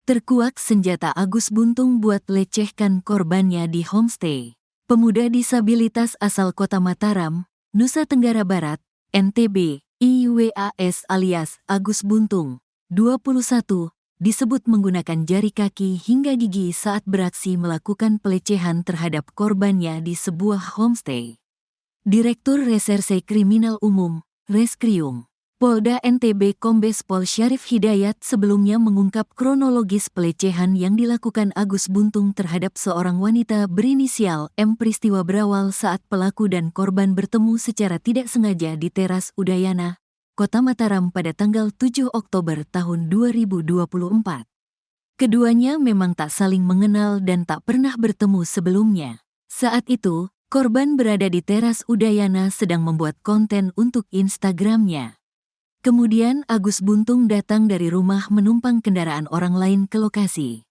Terkuak senjata Agus Buntung buat lecehkan korbannya di homestay. Pemuda disabilitas asal Kota Mataram, Nusa Tenggara Barat, NTB, IWAS alias Agus Buntung, 21, disebut menggunakan jari kaki hingga gigi saat beraksi melakukan pelecehan terhadap korbannya di sebuah homestay. Direktur Reserse Kriminal Umum, Reskrium, Polda NTB Kombes Pol Syarif Hidayat sebelumnya mengungkap kronologis pelecehan yang dilakukan Agus Buntung terhadap seorang wanita berinisial M. Peristiwa berawal saat pelaku dan korban bertemu secara tidak sengaja di teras Udayana, Kota Mataram pada tanggal 7 Oktober tahun 2024. Keduanya memang tak saling mengenal dan tak pernah bertemu sebelumnya. Saat itu, korban berada di teras Udayana sedang membuat konten untuk Instagramnya. Kemudian Agus Buntung datang dari rumah menumpang kendaraan orang lain ke lokasi.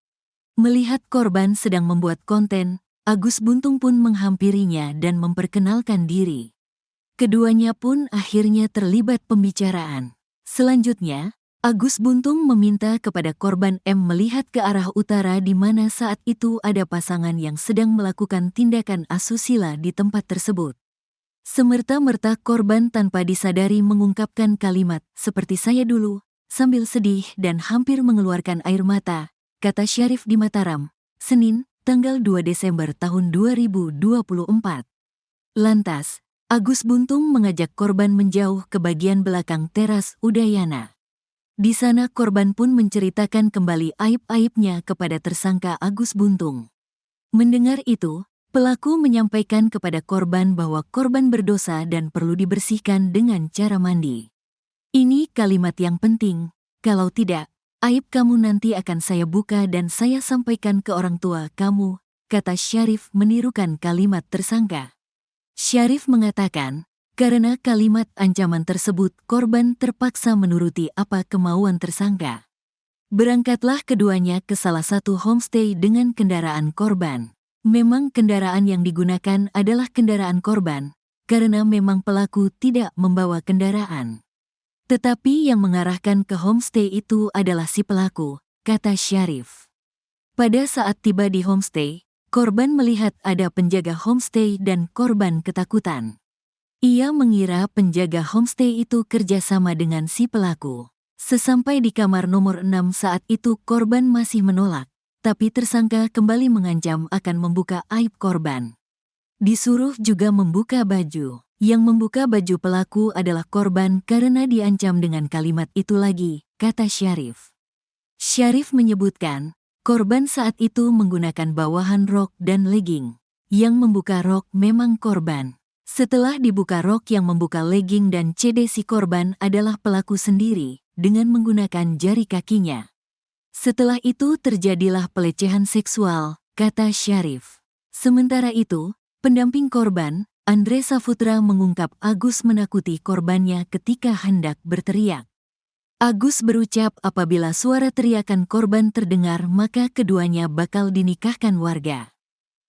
Melihat korban sedang membuat konten, Agus Buntung pun menghampirinya dan memperkenalkan diri. Keduanya pun akhirnya terlibat pembicaraan. Selanjutnya, Agus Buntung meminta kepada korban M melihat ke arah utara di mana saat itu ada pasangan yang sedang melakukan tindakan asusila di tempat tersebut. Semerta-merta korban tanpa disadari mengungkapkan kalimat seperti saya dulu, sambil sedih dan hampir mengeluarkan air mata, kata Syarif di Mataram, Senin, tanggal 2 Desember tahun 2024. Lantas, Agus Buntung mengajak korban menjauh ke bagian belakang teras Udayana. Di sana korban pun menceritakan kembali aib-aibnya kepada tersangka Agus Buntung. Mendengar itu, pelaku menyampaikan kepada korban bahwa korban berdosa dan perlu dibersihkan dengan cara mandi. Ini kalimat yang penting, kalau tidak, aib kamu nanti akan saya buka dan saya sampaikan ke orang tua kamu, kata Syarif menirukan kalimat tersangka. Syarif mengatakan, karena kalimat ancaman tersebut korban terpaksa menuruti apa kemauan tersangka. Berangkatlah keduanya ke salah satu homestay dengan kendaraan korban. Memang kendaraan yang digunakan adalah kendaraan korban, karena memang pelaku tidak membawa kendaraan. Tetapi yang mengarahkan ke homestay itu adalah si pelaku, kata Syarif. Pada saat tiba di homestay, korban melihat ada penjaga homestay dan korban ketakutan. Ia mengira penjaga homestay itu kerjasama dengan si pelaku. Sesampai di kamar nomor 6 saat itu korban masih menolak. Tapi tersangka kembali mengancam akan membuka aib korban. Disuruh juga membuka baju. Yang membuka baju pelaku adalah korban karena diancam dengan kalimat itu lagi, kata Syarif. Syarif menyebutkan, korban saat itu menggunakan bawahan rok dan legging. Yang membuka rok memang korban. Setelah dibuka rok yang membuka legging dan CD si korban adalah pelaku sendiri, dengan menggunakan jari kakinya. Setelah itu terjadilah pelecehan seksual, kata Syarif. Sementara itu, pendamping korban, Andre Saputra mengungkap Agus menakuti korbannya ketika hendak berteriak. Agus berucap apabila suara teriakan korban terdengar maka keduanya bakal dinikahkan warga.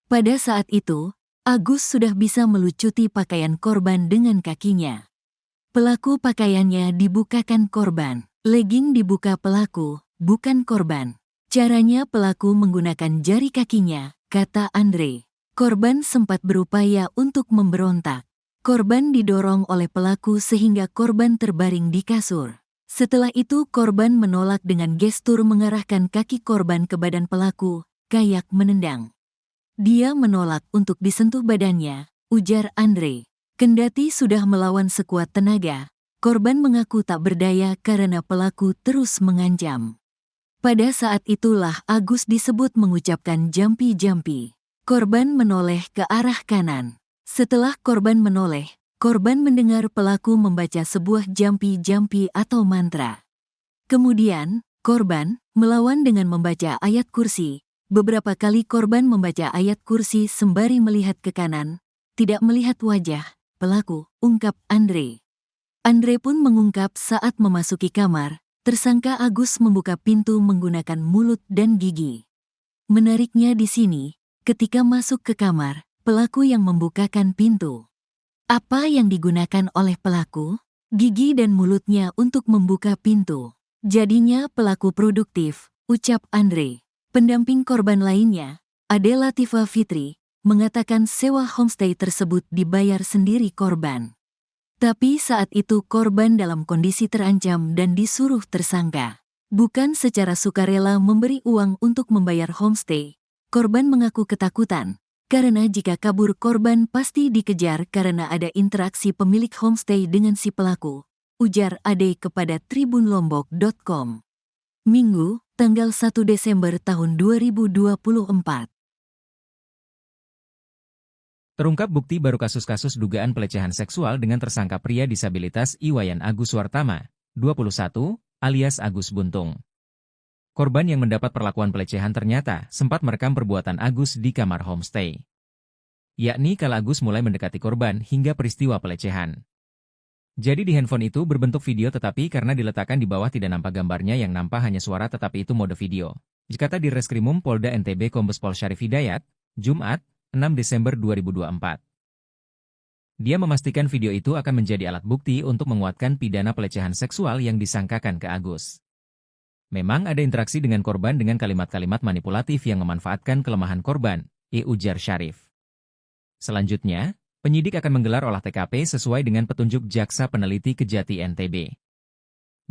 Pada saat itu, Agus sudah bisa melucuti pakaian korban dengan kakinya. Pelaku pakaiannya dibukakan korban, legging dibuka pelaku, bukan korban. Caranya pelaku menggunakan jari kakinya, kata Andre. Korban sempat berupaya untuk memberontak. Korban didorong oleh pelaku sehingga korban terbaring di kasur. Setelah itu korban menolak dengan gestur mengarahkan kaki korban ke badan pelaku, kayak menendang. Dia menolak untuk disentuh badannya, ujar Andre. Kendati sudah melawan sekuat tenaga, korban mengaku tak berdaya karena pelaku terus mengancam. Pada saat itulah Agus disebut mengucapkan jampi-jampi. Korban menoleh ke arah kanan. Setelah korban menoleh, korban mendengar pelaku membaca sebuah jampi-jampi atau mantra. Kemudian, korban melawan dengan membaca ayat kursi. Beberapa kali korban membaca ayat kursi sembari melihat ke kanan, tidak melihat wajah pelaku, ungkap Andre. Andre pun mengungkap saat memasuki kamar, tersangka Agus membuka pintu menggunakan mulut dan gigi. Menariknya di sini, ketika masuk ke kamar, pelaku yang membukakan pintu. Apa yang digunakan oleh pelaku? Gigi dan mulutnya untuk membuka pintu. Jadinya pelaku produktif, ucap Andre. Pendamping korban lainnya, Ade Latifa Fitri, mengatakan sewa homestay tersebut dibayar sendiri korban. Tapi saat itu korban dalam kondisi terancam dan disuruh tersangka. Bukan secara sukarela memberi uang untuk membayar homestay. Korban mengaku ketakutan, karena jika kabur korban pasti dikejar karena ada interaksi pemilik homestay dengan si pelaku, ujar Ade kepada tribunlombok.com. Minggu, tanggal 1 Desember tahun 2024. Terungkap bukti baru kasus-kasus dugaan pelecehan seksual dengan tersangka pria disabilitas Iwayan Agus Wartama, 21, alias Agus Buntung. Korban yang mendapat perlakuan pelecehan ternyata sempat merekam perbuatan Agus di kamar homestay. Yakni kala Agus mulai mendekati korban hingga peristiwa pelecehan. Jadi di handphone itu berbentuk video tetapi karena diletakkan di bawah tidak nampak gambarnya yang nampak hanya suara tetapi itu mode video. Dikata di Reskrimum Polda NTB Kombes Pol Syarif Hidayat, Jumat, 6 Desember 2024. Dia memastikan video itu akan menjadi alat bukti untuk menguatkan pidana pelecehan seksual yang disangkakan ke Agus. Memang ada interaksi dengan korban dengan kalimat-kalimat manipulatif yang memanfaatkan kelemahan korban, ujar Syarif. Selanjutnya, penyidik akan menggelar olah TKP sesuai dengan petunjuk Jaksa Peneliti Kejati NTB.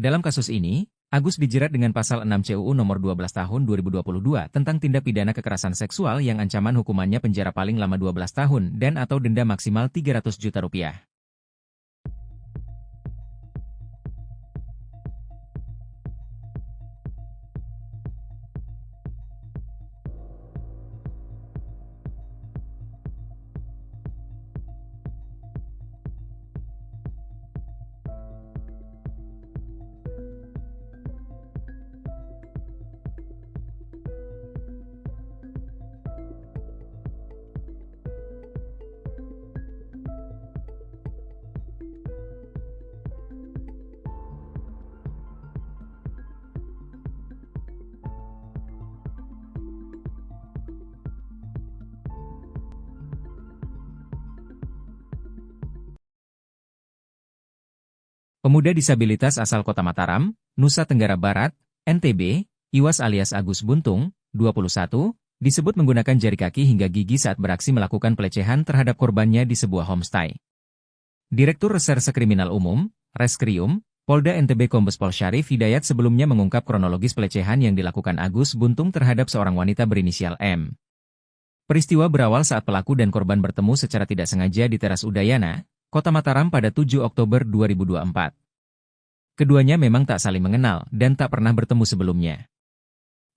Dalam kasus ini, Agus dijerat dengan pasal 6 CUU nomor 12 tahun 2022 tentang tindak pidana kekerasan seksual yang ancaman hukumannya penjara paling lama 12 tahun dan atau denda maksimal 300 juta rupiah. Pemuda disabilitas asal Kota Mataram, Nusa Tenggara Barat, NTB, Iwas alias Agus Buntung, 21, disebut menggunakan jari kaki hingga gigi saat beraksi melakukan pelecehan terhadap korbannya di sebuah homestay. Direktur Reserse Kriminal Umum, Reskrium, Polda NTB Kombes Pol Syarif Hidayat sebelumnya mengungkap kronologis pelecehan yang dilakukan Agus Buntung terhadap seorang wanita berinisial M. Peristiwa berawal saat pelaku dan korban bertemu secara tidak sengaja di teras Udayana, Kota Mataram pada 7 Oktober 2024. Keduanya memang tak saling mengenal dan tak pernah bertemu sebelumnya.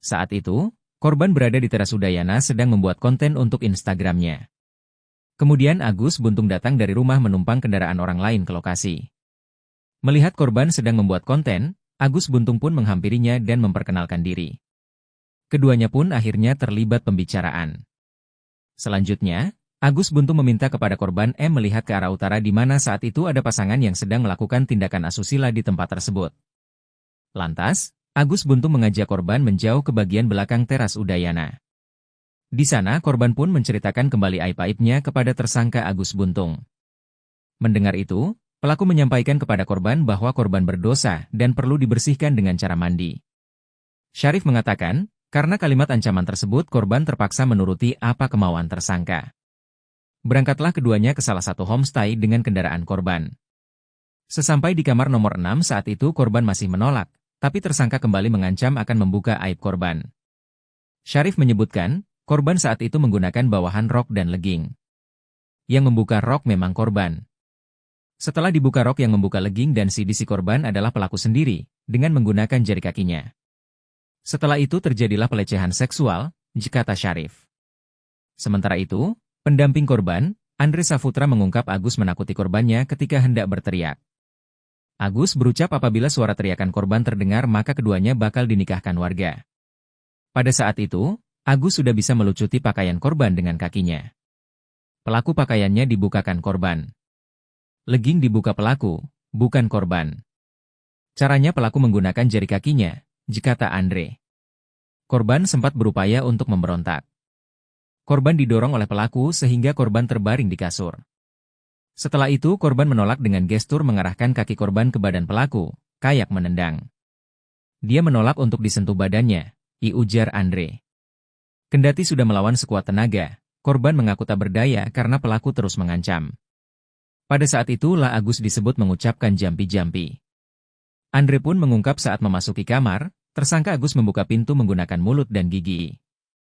Saat itu, korban berada di teras Udayana sedang membuat konten untuk Instagramnya. Kemudian Agus Buntung datang dari rumah menumpang kendaraan orang lain ke lokasi. Melihat korban sedang membuat konten, Agus Buntung pun menghampirinya dan memperkenalkan diri. Keduanya pun akhirnya terlibat pembicaraan. Selanjutnya, Agus Buntung meminta kepada korban M melihat ke arah utara di mana saat itu ada pasangan yang sedang melakukan tindakan asusila di tempat tersebut. Lantas, Agus Buntung mengajak korban menjauh ke bagian belakang teras Udayana. Di sana korban pun menceritakan kembali aib-aibnya kepada tersangka Agus Buntung. Mendengar itu, pelaku menyampaikan kepada korban bahwa korban berdosa dan perlu dibersihkan dengan cara mandi. Syarif mengatakan, karena kalimat ancaman tersebut korban terpaksa menuruti apa kemauan tersangka. Berangkatlah keduanya ke salah satu homestay dengan kendaraan korban. Sesampai di kamar nomor 6 saat itu korban masih menolak, tapi tersangka kembali mengancam akan membuka aib korban. Syarif menyebutkan, korban saat itu menggunakan bawahan rok dan legging. Yang membuka rok memang korban. Setelah dibuka rok yang membuka legging dan si korban adalah pelaku sendiri, dengan menggunakan jari kakinya. Setelah itu terjadilah pelecehan seksual, kata Syarif. Sementara itu, pendamping korban, Andre Saputra mengungkap Agus menakuti korbannya ketika hendak berteriak. Agus berucap apabila suara teriakan korban terdengar maka keduanya bakal dinikahkan warga. Pada saat itu, Agus sudah bisa melucuti pakaian korban dengan kakinya. Pelaku pakaiannya dibukakan korban. Legging dibuka pelaku, bukan korban. Caranya pelaku menggunakan jari kakinya, kata Andre. Korban sempat berupaya untuk memberontak. Korban didorong oleh pelaku sehingga korban terbaring di kasur. Setelah itu korban menolak dengan gestur mengarahkan kaki korban ke badan pelaku, kayak menendang. Dia menolak untuk disentuh badannya, ujar Andre. Kendati sudah melawan sekuat tenaga, korban mengaku tak berdaya karena pelaku terus mengancam. Pada saat itu La Agus disebut mengucapkan jampi-jampi. Andre pun mengungkap saat memasuki kamar, tersangka Agus membuka pintu menggunakan mulut dan gigi.